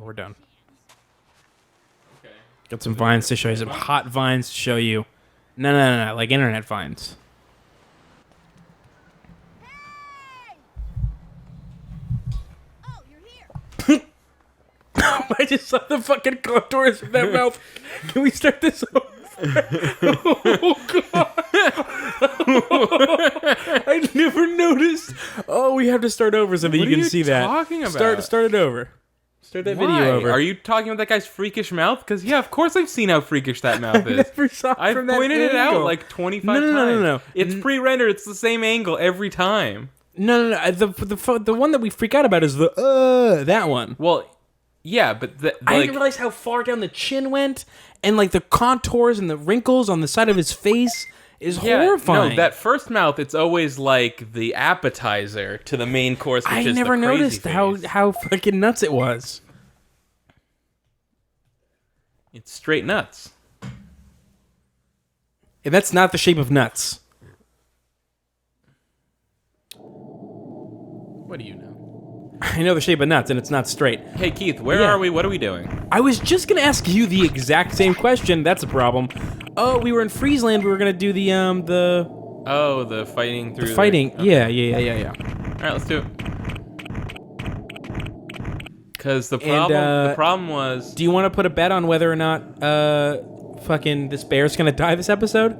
but we're done. Okay. Got some vines to show you, some hot vines to show you. No, like internet vines. Oh, you're here. I just saw the fucking contours of that mouth. Can we start this over? Oh, God. I never noticed. Oh, we have to start over so that you can see that. What are you talking about? Start it over. Start that Why? video over. Are you talking about that guy's freakish mouth? Because, yeah, of course I've seen how freakish that mouth is. Never saw it I've from that pointed it out angle. like 25 times. No. It's pre-rendered. It's the same angle every time. No. The one that we freak out about is that one. Well, yeah, but I didn't realize how far down the chin went, and like the contours and the wrinkles on the side of his face is horrifying. No, that first mouth, it's always like the appetizer to the main course, which I is never the crazy noticed face. how fucking nuts it was. It's straight nuts. And that's not the shape of nuts. What do you know? I know the shape of nuts, and it's not straight. Hey, Keith, where Yeah. are we? What are we doing? I was just gonna ask you the exact same question. That's a problem. Oh, we were in Friesland. We were gonna do the Oh, the fighting through fighting. Okay. Yeah. All right, let's do it. Because the problem was... Do you want to put a bet on whether or not fucking this bear's gonna die this episode?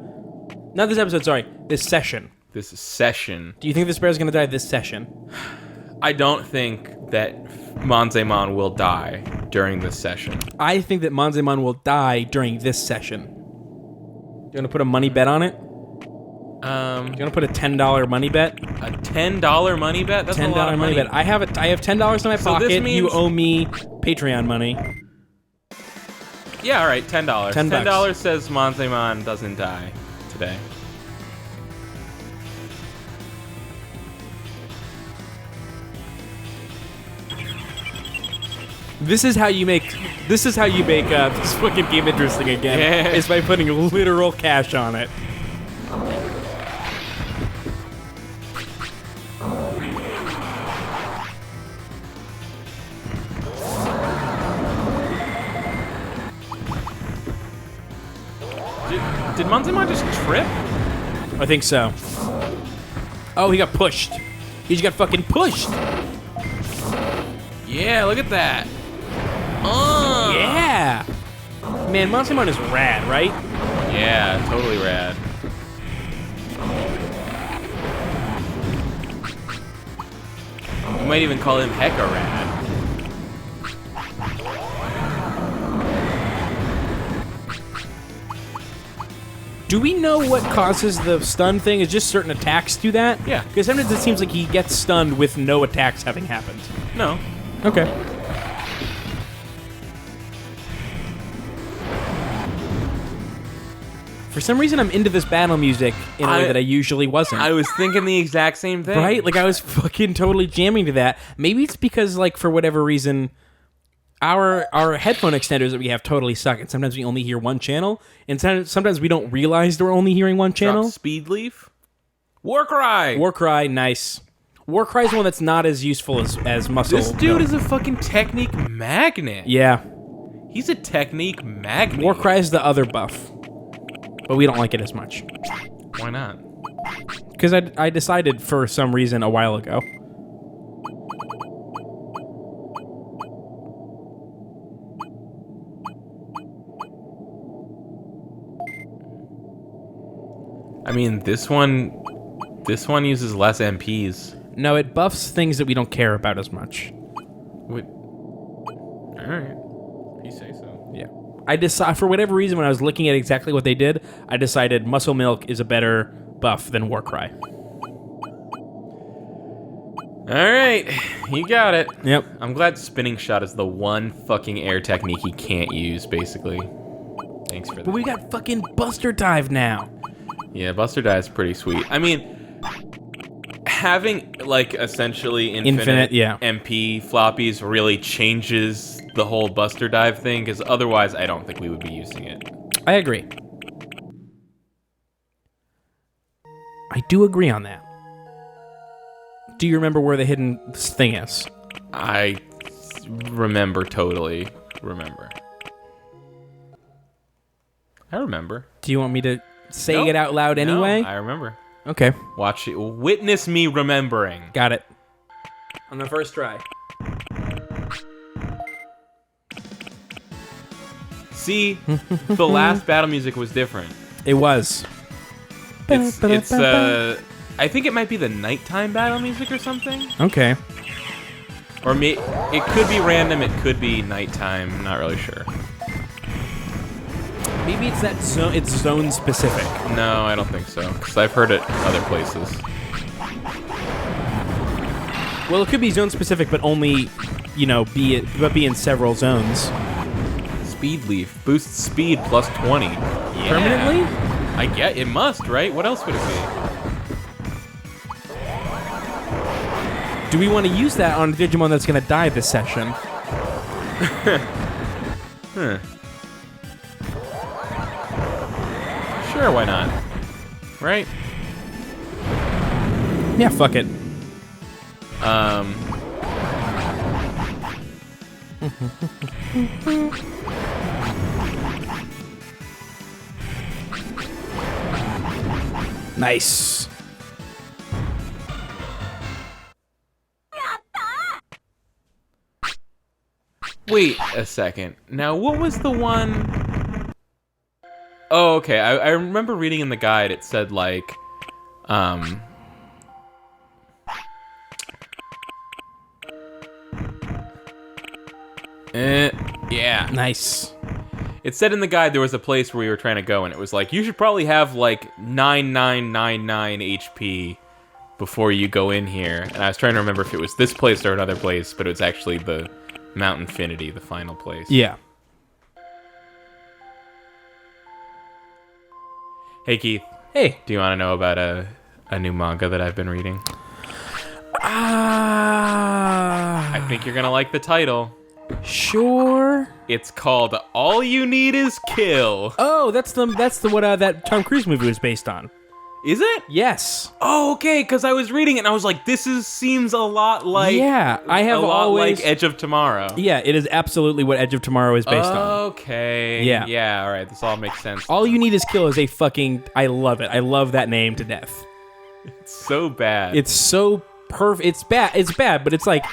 Not this episode. Sorry, this session. This session. Do you think this bear's gonna die this session? I don't think that Manzemon will die during this session. I think that Manzemon will die during this session. Do you want to put a money bet on it? Do you want to put a $10 money bet? A $10 money bet? That's a lot of money. bet. I have $10 in my So this pocket. means- You owe me Patreon money. Yeah, all right, $10. $10. $10 says Manzemon doesn't die today. This is how you make this fucking game interesting again. Yeah. Is by putting literal cash on it. Did Manzemon just trip? I think so. Oh, he got pushed. He just got fucking pushed. Yeah, look at that. Yeah. Man, Manzemon is rad, right? Yeah, totally rad. You might even call him Hecka Rad. Do we know what causes the stun thing? Is just certain attacks do that? Yeah. Because sometimes it seems like he gets stunned with no attacks having happened. No. Okay. For some reason, I'm into this battle music in a way that I usually wasn't. I was thinking the exact same thing. Right? Like, I was fucking totally jamming to that. Maybe it's because, like, for whatever reason, our headphone extenders that we have totally suck, and sometimes we only hear one channel, and sometimes we don't realize that we're only hearing one channel. Drop Speed Leaf? Warcry! Warcry, nice. Warcry is one that's not as useful as Muscle. This dude is a fucking technique magnet. Yeah. He's a technique magnet. Warcry is the other buff, but we don't like it as much. Why not? Because I decided for some reason a while ago. I mean, this one uses less MPs. No, it buffs things that we don't care about as much. All right. You say so. Yeah. I decide for whatever reason when I was looking at exactly what they did, I decided Muscle Milk is a better buff than Warcry. All right, you got it. Yep. I'm glad Spinning Shot is the one fucking air technique he can't use, basically. Thanks for that. But we got fucking Buster Dive now. Yeah, Buster Dive is pretty sweet. I mean, having, like, essentially infinite yeah. MP floppies really changes the whole Buster Dive thing, because otherwise I don't think we would be using it. I agree. I do agree on that. Do you remember where the hidden thing is? I totally remember. I remember. Do you want me to say Nope. it out loud anyway? No, I remember. Okay. Watch it. Witness me remembering. Got it. On the first try. See, the last battle music was different. It was. It's I think it might be the nighttime battle music or something. Okay. Or it could be random, it could be nighttime, I'm not really sure. Maybe it's that zone. It's zone specific. No, I don't think so, because I've heard it other places. Well, it could be zone specific, but only, be in several zones. Speed Leaf boosts speed plus 20. Yeah. Permanently? I get it must, right? What else would it be? Do we want to use that on a Digimon that's going to die this session? Huh. Sure, why not? Right? Yeah, fuck it. Nice. Wait a second. Now, what was the one... Oh, okay. I remember reading in the guide, it said, like, yeah. Nice. It said in the guide there was a place where we were trying to go, and it was like, you should probably have, like, 9999 HP before you go in here. And I was trying to remember if it was this place or another place, but it was actually the Mount Infinity, the final place. Yeah. Hey, Keith. Hey. Do you want to know about a new manga that I've been reading? I think you're going to like the title. Sure. It's called All You Need Is Kill. Oh, that's the what that Tom Cruise movie was based on. Is it? Yes. Oh, okay, because I was reading it and I was like, seems a lot like... Yeah, I have a lot always... like Edge of Tomorrow. Yeah, it is absolutely what Edge of Tomorrow is based on. Okay. Yeah. Yeah, all right, this all makes sense. All You Need Is Kill is a fucking... I love it. I love that name to death. It's so bad. It's so perfect. It's bad. It's bad, but it's like...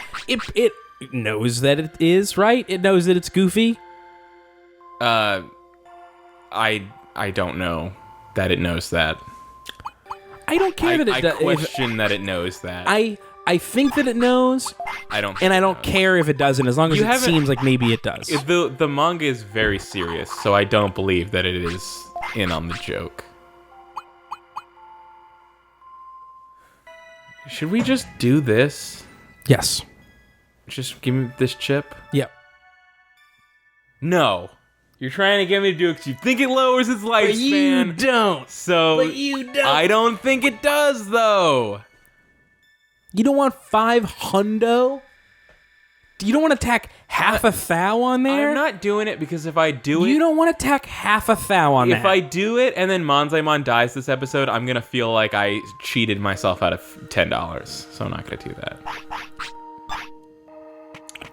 It knows that it is, right? It knows that it's goofy. I don't know that it knows that. I don't care that it I does. question that it knows that. I think that it knows, I don't. and I don't care if it doesn't, as long as You it haven't- seems like maybe it does. The manga is very serious, so I don't believe that it is in on the joke. Should we just do this? Yes. Just give me this chip? Yep. No. You're trying to get me to do it because you think it lowers its lifespan. don't. So But you don't. I don't think it does, though. You don't want 500? You don't want to tack half a thou on there? I'm not doing it because if I do it... You don't want to tack half a thou on If that. I do it and then Manzaimon dies this episode, I'm going to feel like I cheated myself out of $10. So I'm not going to do that.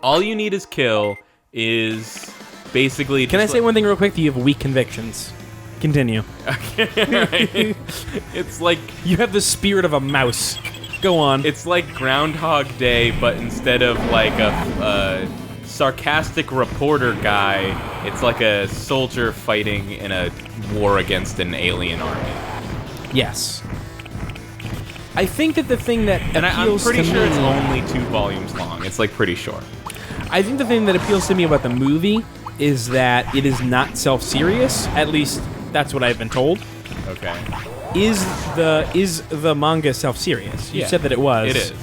All You Need Is Kill is basically... Can I say one thing real quick? Do you have weak convictions? Continue. Right. It's like... You have the spirit of a mouse. Go on. It's like Groundhog Day, but instead of like a sarcastic reporter guy, it's like a soldier fighting in a war against an alien army. Yes. I think that the thing that And I'm appeals pretty to sure me, it's only 2 volumes long. It's like pretty short. I think the thing that appeals to me about the movie is that it is not self-serious. At least that's what I've been told. Okay. Is the manga self-serious? You Yeah, said that it was. It is.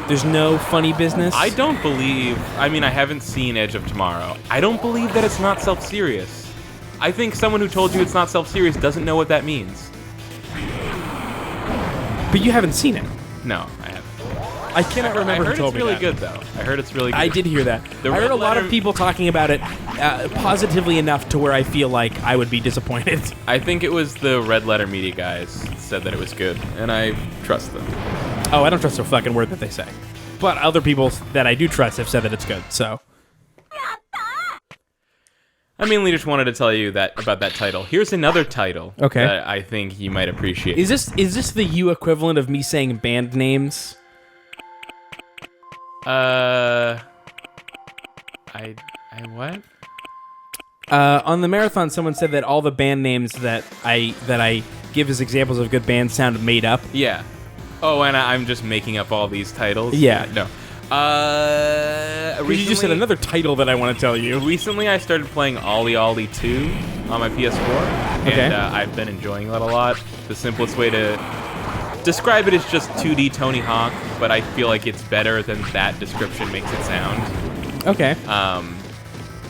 There's no funny business. I don't believe... I mean, I haven't seen Edge of Tomorrow. I don't believe that it's not self-serious. I think someone who told you it's not self-serious doesn't know what that means. But you haven't seen it. No, I haven't. I cannot remember I who heard told it's me really that. good, though. I heard it's really good. I did hear that. The I heard red a lot of letter- people talking about it positively enough to where I feel like I would be disappointed. I think it was the Red Letter Media guys said that it was good, and I trust them. Oh, I don't trust a fucking word that they say. But other people that I do trust have said that it's good, so... I mainly just wanted to tell you that about that title. Here's another title that I think you might appreciate. Is this the U equivalent of me saying band names? I what? On the marathon, someone said that all the band names that I give as examples of good bands sound made up. Yeah. Oh, and I'm just making up all these titles? Yeah. No. You just said another title that I want to tell you. Recently, I started playing Ollie Ollie 2 on my PS4, and I've been enjoying that a lot. The simplest way to describe it is just 2D Tony Hawk, but I feel like it's better than that description makes it sound. Okay.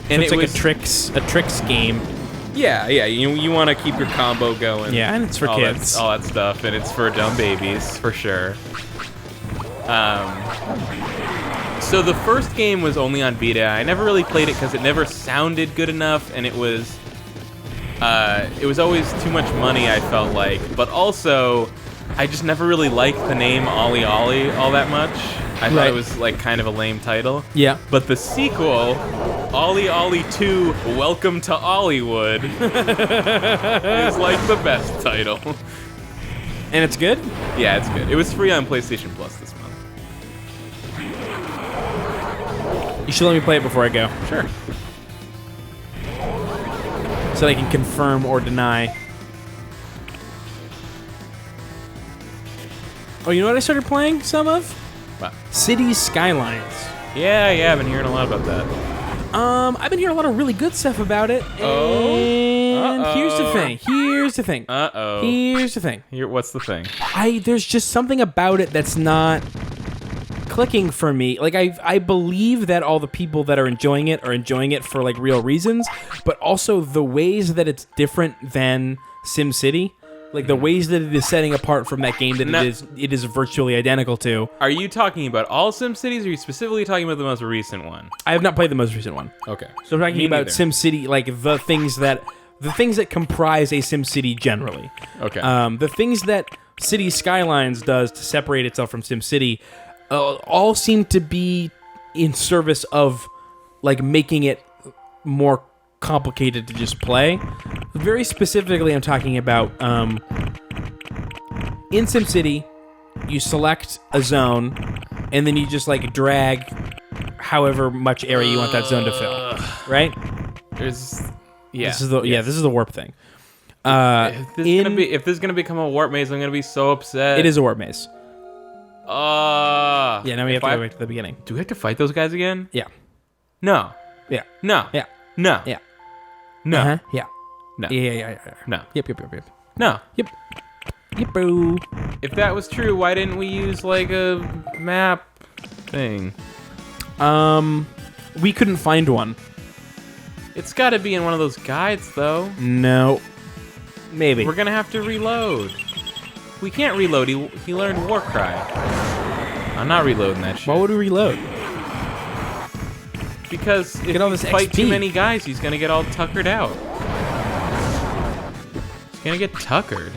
And it's like a tricks game. Yeah. You want to keep your combo going. Yeah, and it's for kids. All that stuff, and it's for dumb babies, for sure. So the first game was only on Vita. I never really played it because it never sounded good enough, and it was always too much money, I felt like. But also, I just never really liked the name Ollie Ollie all that much. I thought it was like kind of a lame title. Yeah. But the sequel, Ollie Ollie 2, Welcome to Ollywood, is like the best title. And it's good? Yeah, it's good. It was free on PlayStation Plus this month. You should let me play it before I go. Sure. So that I can confirm or deny. Oh, you know what I started playing some of? What? Cities Skylines. Yeah, I've been hearing a lot about that. I've been hearing a lot of really good stuff about it. And here's the thing. What's the thing? There's just something about it that's not clicking for me. Like I believe that all the people that are enjoying it for like real reasons, but also the ways that it's different than SimCity. Like the ways that it is setting apart from that game that it is virtually identical to. Are you talking about all SimCities, or are you specifically talking about the most recent one? I have not played the most recent one. Okay. So I'm talking about SimCity, like the things that comprise a SimCity generally. Okay. The things that City Skylines does to separate itself from SimCity all seem to be in service of like making it more complicated to just play. Very specifically, I'm talking about in SimCity, you select a zone, and then you just like drag however much area you want that zone to fill. Right? This is the warp thing. If this is gonna become a warp maze, I'm gonna be so upset. It is a warp maze. Yeah. Now we have to go back to the beginning. Do we have to fight those guys again? Yeah. No. Yeah. No. Yeah. No. Yeah. No. Uh-huh. Yeah. No. Yeah. No. Yep. No. Yep, boo. If that was true, why didn't we use like a map thing? We couldn't find one. It's got to be in one of those guides, though. No. Maybe. We're gonna have to reload. We can't reload. He learned Warcry. I'm not reloading that shit. Why would we reload? Because if all you this fight XP. too many guys, he's gonna get all tuckered out. He's gonna get tuckered.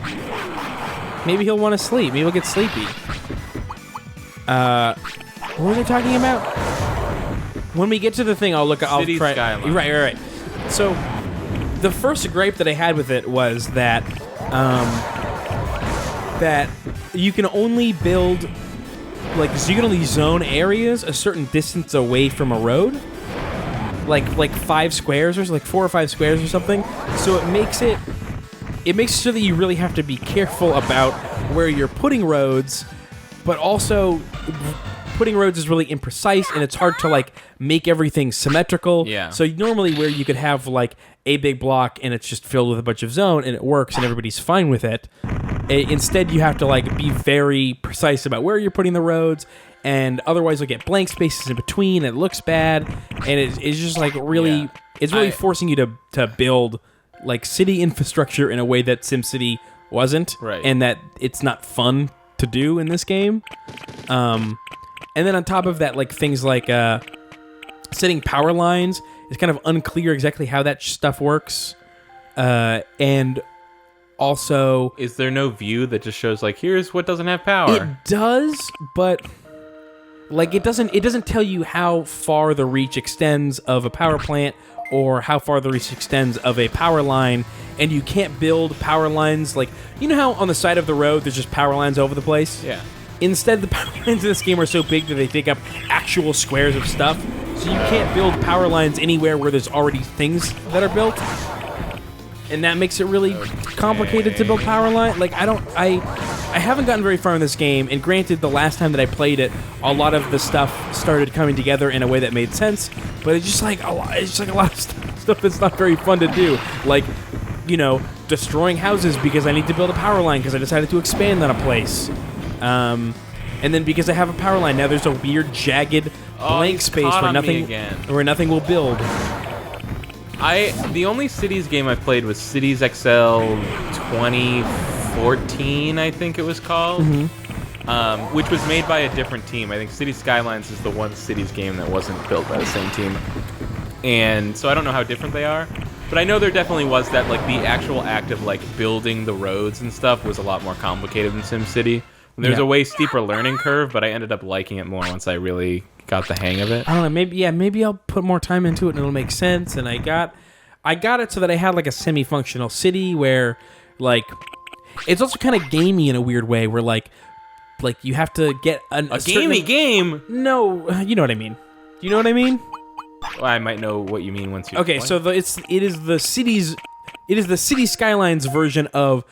Maybe he'll want to sleep. Maybe he'll get sleepy. What was I talking about? When we get to the thing, I'll City try. Skyline. Right. So, the first gripe that I had with it was that that you can only build so you can only zone areas a certain distance away from a road, like 5 squares or like 4 or 5 squares or something. So it makes it so that you really have to be careful about where you're putting roads, but also putting roads is really imprecise, and it's hard to like make everything symmetrical. Yeah. So normally where you could have like a big block and it's just filled with a bunch of zone and it works and everybody's fine with it, instead you have to like be very precise about where you're putting the roads, and otherwise you'll get blank spaces in between. It looks bad, and it's just like really, it's really forcing you to build like city infrastructure in a way that SimCity wasn't, right? And that it's not fun to do in this game. And then on top of that, like things like setting power lines, it's kind of unclear exactly how that stuff works. And also, is there no view that just shows like here's what doesn't have power? It does, but like it doesn't tell you how far the reach extends of a power plant or how far the reach extends of a power line, and you can't build power lines like, you know how on the side of the road there's just power lines all over the place? Yeah. Instead, the power lines in this game are so big that they take up actual squares of stuff, so you can't build power lines anywhere where there's already things that are built. And that makes it really complicated to build power line. Like, I haven't gotten very far in this game, and granted, the last time that I played it, a lot of the stuff started coming together in a way that made sense, but it's just like a lot of stuff that's not very fun to do. Like, you know, destroying houses because I need to build a power line because I decided to expand on a place. And then because I have a power line, now there's a weird, jagged, blank space where nothing will build. The only Cities game I played was Cities XL 2014, I think it was called, which was made by a different team. I think Cities Skylines is the one Cities game that wasn't built by the same team. And so I don't know how different they are, but I know there definitely was that, like, the actual act of, like, building the roads and stuff was a lot more complicated than SimCity. There's a way steeper learning curve, but I ended up liking it more once I really got the hang of it. I don't know. Maybe I'll put more time into it and it'll make sense. And I got it so that I had like a semi-functional city where, like, it's also kind of gamey in a weird way, where like you have to get a gamey game. No, you know what I mean. Do you know what I mean? Well, I might know what you mean once you. Okay, explain. so it is the City Skylines version of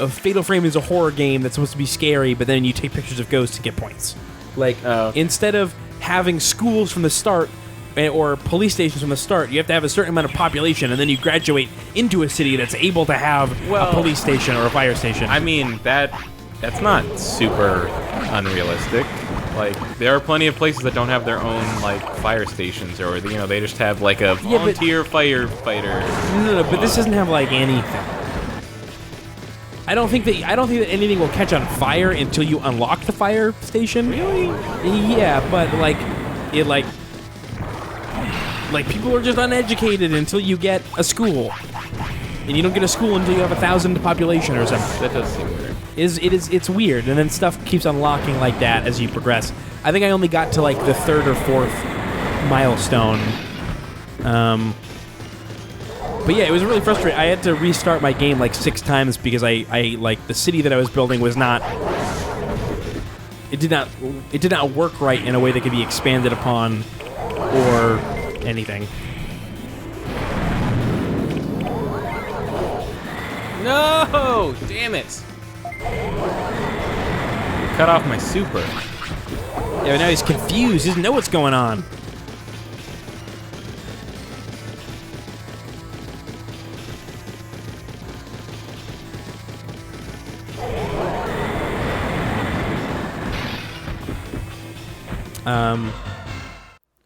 Fatal Frame is a horror game that's supposed to be scary, but then you take pictures of ghosts to get points. Like, instead of having schools from the start or police stations from the start, you have to have a certain amount of population, and then you graduate into a city that's able to have a police station or a fire station. I mean, that's not super unrealistic. Like, there are plenty of places that don't have their own, like, fire stations, or, you know, they just have, like, a volunteer firefighter. No, but this doesn't have, like, anything. I don't think that anything will catch on fire until you unlock the fire station. Really? Yeah, but like people are just uneducated until you get a school, and you don't get a school until you have 1,000 population or something. That does seem weird. It's weird, and then stuff keeps unlocking like that as you progress. I think I only got to like the 3rd or 4th milestone. But yeah, it was really frustrating. I had to restart my game like 6 times because I like the city that I was building was not. It did not work right in a way that could be expanded upon or anything. No! Damn it! Cut off my super. Yeah, but now he's confused. He doesn't know what's going on.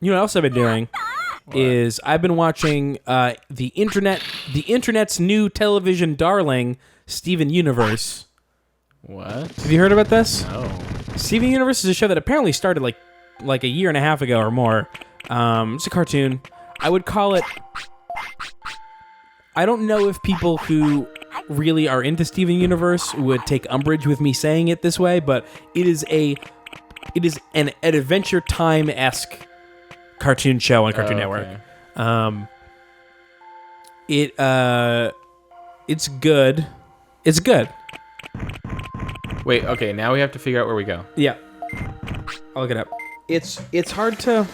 You know what else I've been doing is I've been watching the internet's new television darling, Steven Universe. What? Have you heard about this? No. Steven Universe is a show that apparently started like a year and a half ago or more. It's a cartoon. I would call it. I don't know if people who really are into Steven Universe would take umbrage with me saying it this way, but it is an Adventure Time-esque cartoon show on Cartoon Network. It's good. It's good. Wait, okay, now we have to figure out where we go. Yeah. I'll look it up. It's hard to...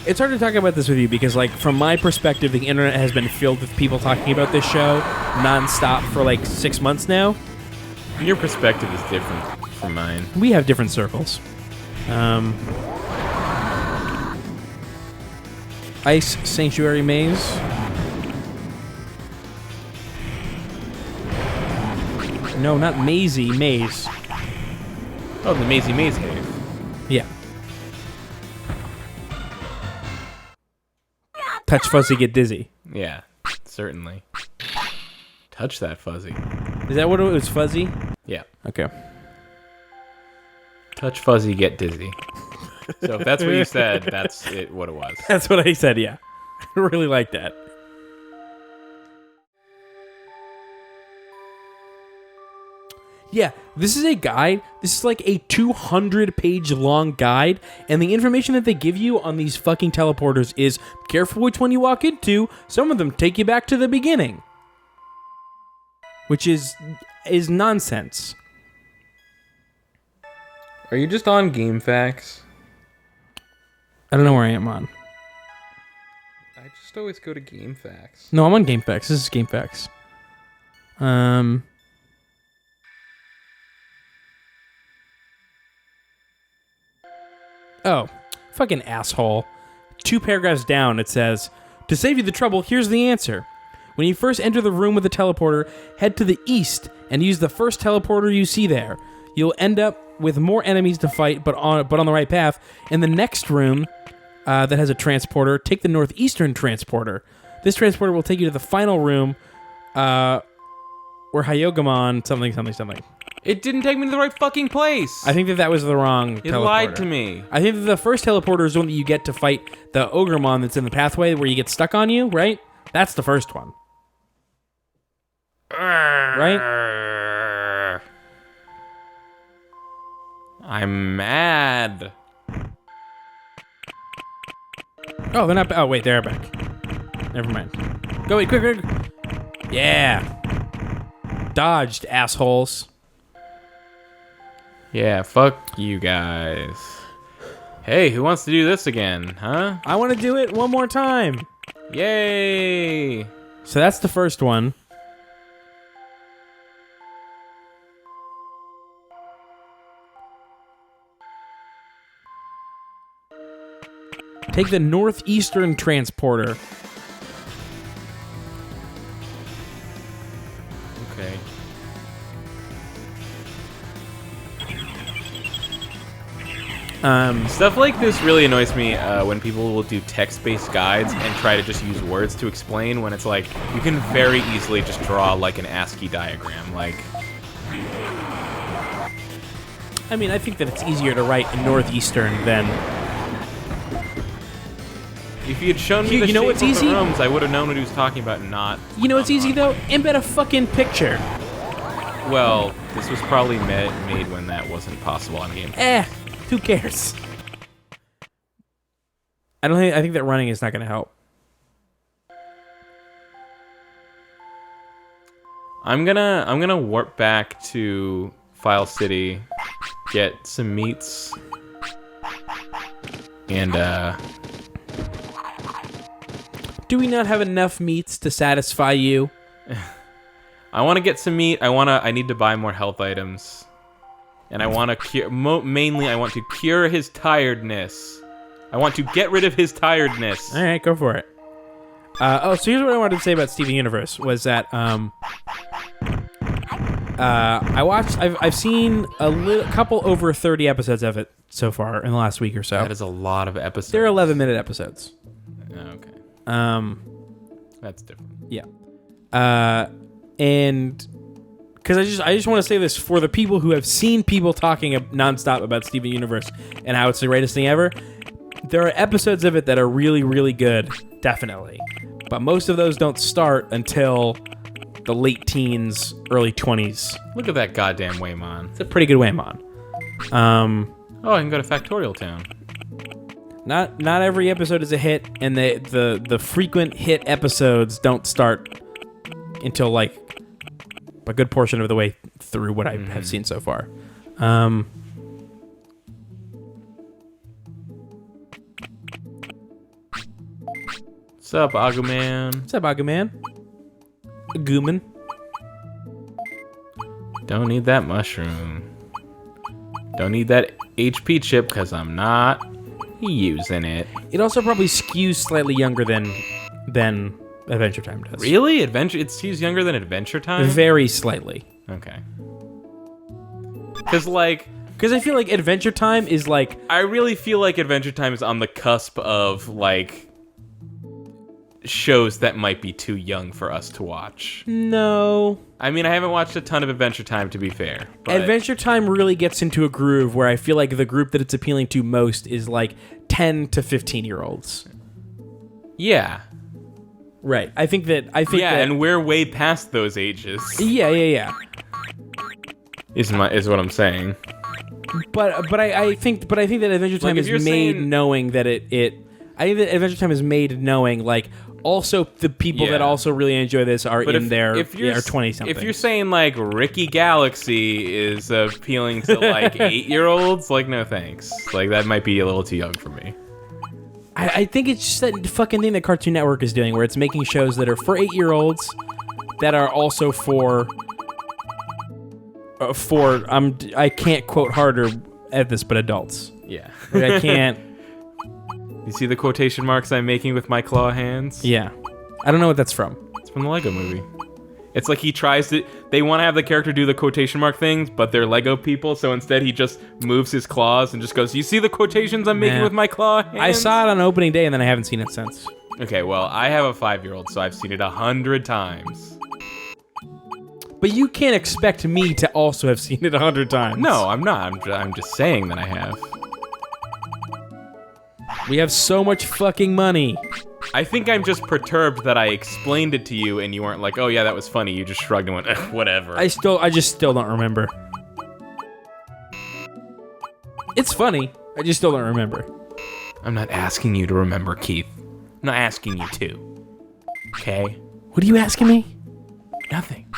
It's hard to talk about this with you because, like, from my perspective, the internet has been filled with people talking about this show nonstop for, like, 6 months now. Your perspective is different from mine. We have different circles. Ice Sanctuary Maze. No, not Mazy, Maze. Oh, the Mazy Maze Cave. Yeah. Touch Fuzzy, get dizzy. Yeah, certainly. Touch that fuzzy. Is that what it was, Fuzzy? Yeah. Okay. Touch fuzzy, get dizzy. So if that's what you said, that's what it was. That's what I said, yeah. I really like that. Yeah, this is a guide. This is like a 200-page long guide, and the information that they give you on these fucking teleporters is careful which one you walk into. Some of them take you back to the beginning, which is nonsense. Are you just on Game Facts? I don't know where I am on. I just always go to Game Facts. No, I'm on GameFAQs. This is GameFAQs. Oh, fucking asshole. 2 paragraphs down, it says, to save you the trouble, here's the answer. When you first enter the room with the teleporter, head to the east and use the first teleporter you see there. You'll end up with more enemies to fight, but on the right path. In the next room that has a transporter, take the northeastern transporter. This transporter will take you to the final room where Hyogamon something. It didn't take me to the right fucking place. I think that was the wrong You teleporter. lied to me. I think that the first teleporter is the one that you get to fight the Ogremon that's in the pathway where you get stuck on you, right? That's the first one. Right? I'm mad. Oh, they're not... Oh, wait, they're back. Never mind. Go, wait, quick. Yeah. Dodged, assholes. Yeah, fuck you guys. Hey, who wants to do this again, huh? I want to do it one more time. Yay! So that's the first one. Take the northeastern transporter. Okay. Stuff like this really annoys me when people will do text-based guides and try to just use words to explain when it's like, you can very easily just draw like an ASCII diagram, like... I mean, I think that it's easier to write in northeastern than... If you had shown me You the know shape what's of easy? the rooms, I would have known what he was talking about and not... You know what's easy, though? Embed a fucking picture. Well, this was probably made when that wasn't possible on game. Who cares? I think that running is not going to help. I'm gonna warp back to File City, get some meats, and Do we not have enough meats to satisfy you? I want to get some meat. I need to buy more health items, and I want to cure. Mainly, I want to cure his tiredness. I want to get rid of his tiredness. All right, go for it. So here's what I wanted to say about Steven Universe was that I've seen a couple over 30 episodes of it so far in the last week or so. That is a lot of episodes. They're 11-minute episodes. Okay. That's different. Yeah. And because I just want to say this for the people who have seen people talking nonstop about Steven Universe and how it's the greatest thing ever. There are episodes of it that are really, really good, definitely. But most of those don't start until the late teens, early 20s. Look at that goddamn Waymon. It's a pretty good Waymon. Oh, I can go to Factorial Town. Not every episode is a hit, and the frequent hit episodes don't start until like a good portion of the way through what I have seen so far. What's up, Aguman? What's up, Aguman? Aguman. Don't need that mushroom. Don't need that HP chip because I'm not using it. It also probably skews slightly younger than Adventure Time does. Really? He's younger than Adventure Time? Very slightly. Okay. Because, like... Because I feel like Adventure Time is like... I really feel like Adventure Time is on the cusp of, like... shows that might be too young for us to watch. No. I mean, I haven't watched a ton of Adventure Time, to be fair. But Adventure Time really gets into a groove where I feel like the group that it's appealing to most is like 10 to 15-year-olds. Yeah. Right. I think that... Yeah, and we're way past those ages. Yeah. Is what I'm saying. But I think that Adventure Time if is you're made saying- knowing that I think that Adventure Time is made knowing like also the people that Yeah. also really enjoy this are But in their if you're 20 something. If you're saying like Ricky Galaxy is appealing to like 8-year-olds, like no thanks. Like that might be a little too young for me. I think it's just that fucking thing that Cartoon Network is doing, where it's making shows that are for 8-year-olds that are also for I can't quote harder at this, but adults. Yeah. Like, I can't. You see the quotation marks I'm making with my claw hands? Yeah, I don't know what that's from. It's from the Lego movie. It's like he tries to... They want to have the character do the quotation mark things, but they're Lego people, so instead he just moves his claws and just goes, you see the quotations I'm making Nah. with my claw hands? I saw it on opening day and then I haven't seen it since. Okay, well, I have a 5-year-old, so I've seen it 100 times. But you can't expect me to also have seen it 100 times. No, I'm not. I'm just saying that I have. We have so much fucking money. I think I'm just perturbed that I explained it to you and you weren't like, oh yeah, that was funny. You just shrugged and went, whatever. I just still don't remember. It's funny. I just still don't remember. I'm not asking you to remember, Keith. I'm not asking you to. Okay? What are you asking me? Nothing.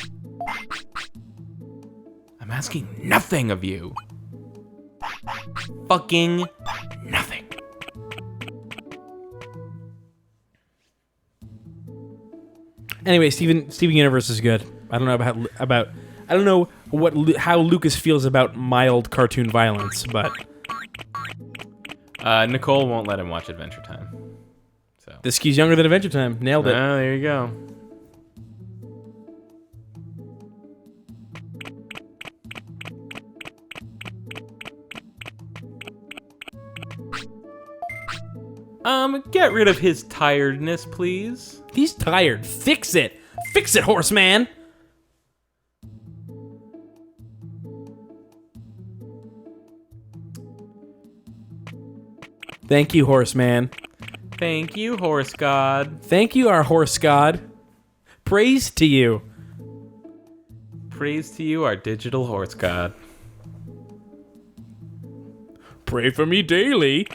I'm asking nothing of you. Fucking nothing. Anyway, Steven Universe is good. I don't know about I don't know how Lucas feels about mild cartoon violence, but Nicole won't let him watch Adventure Time. So. this key's younger than Adventure Time. Nailed it. Oh, there you go. Get rid of his tiredness, please. He's tired. Fix it. Fix it, horseman. Thank you, horseman. Thank you, horse god. Thank you, our horse god. Praise to you. Praise to you, our digital horse god. Pray for me daily.